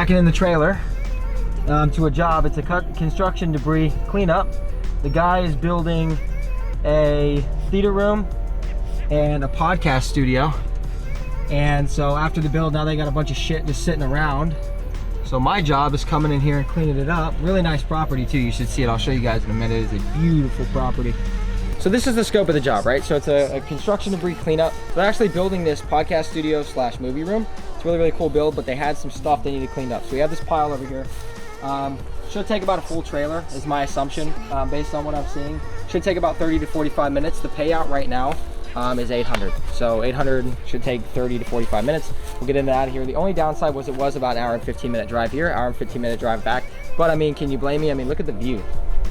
packing in the trailer to a job. It's a construction debris cleanup. The guy is building a theater room and a podcast studio. And so after the build, now they got a bunch of shit just sitting around. So my job is coming in here and cleaning it up. Really nice property too. You should see it. I'll show you guys in a minute. It's a beautiful property. So this is the scope of the job, right? So it's a construction debris cleanup. They're actually building this podcast studio slash movie room. It's a really, really cool build, but they had some stuff they needed cleaned up. So we have this pile over here. Should take about a full trailer is my assumption based on what I'm seeing. Should take about 30 to 45 minutes. The payout right now is 800. So 800 should take 30 to 45 minutes. We'll get into that here. The only downside was it was about an hour and 15 minute drive here, hour and 15 minute drive back. But I mean, can you blame me? I mean, look at the view.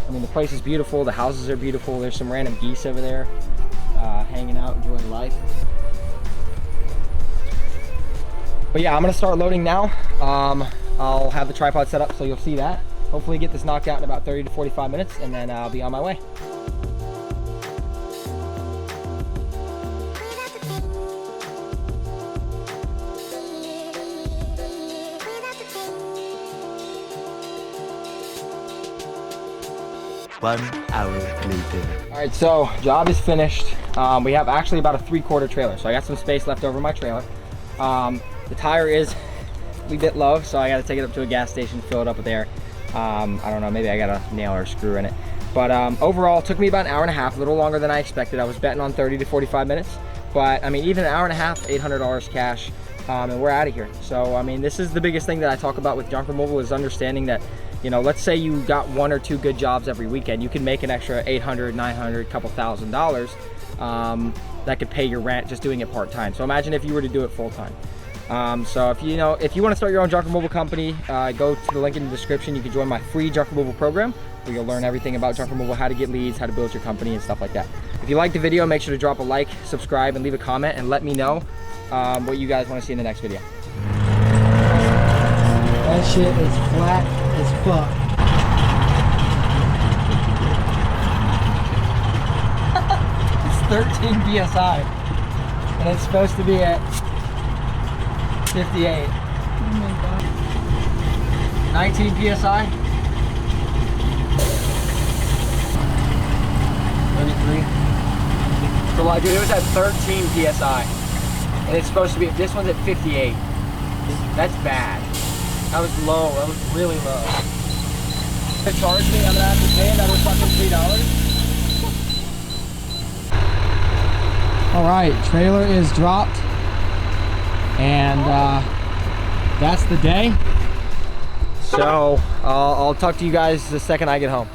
I mean, the place is beautiful. The houses are beautiful. There's some random geese over there hanging out, enjoying life. But yeah, I'm gonna start loading now. I'll have the tripod set up so you'll see that. Hopefully get this knocked out in about 30 to 45 minutes and then I'll be on my way. One hour later. All right, so job is finished. We have actually about a 3/4 trailer. So I got some space left over in my trailer. The tire is a bit low, so I got to take it up to a gas station, fill it up with air. I don't know, maybe I got a nail or a screw in it. But overall, it took me about an hour and a half, a little longer than I expected. I was betting on 30 to 45 minutes. But I mean, even an hour and a half, $800 cash, and we're out of here. So I mean, this is the biggest thing that I talk about with junk removal is understanding that, you know, let's say you got 1 or 2 good jobs every weekend. You can make an extra $800, $900, couple $1,000 that could pay your rent just doing it part-time. So imagine if you were to do it full-time. So if you want to start your own junk removal company, go to the link in the description. You can join my free junk removal program where you'll learn everything about junk removal, how to get leads, how to build your company and stuff like that. If you like the video, make sure to drop a like, subscribe, and leave a comment and let me know what you guys want to see in the next video. That shit is flat as fuck. It's 13 PSI and it's supposed to be at 58. Oh my god. 19 PSI. 33. So like, dude, it was at 13 PSI. And it's supposed to be, this one's at 58. That's bad. That was low, that was really low. To charge me, I'm gonna have to pay another fucking $3. All right, trailer is dropped. And that's the day. So I'll talk to you guys the second I get home.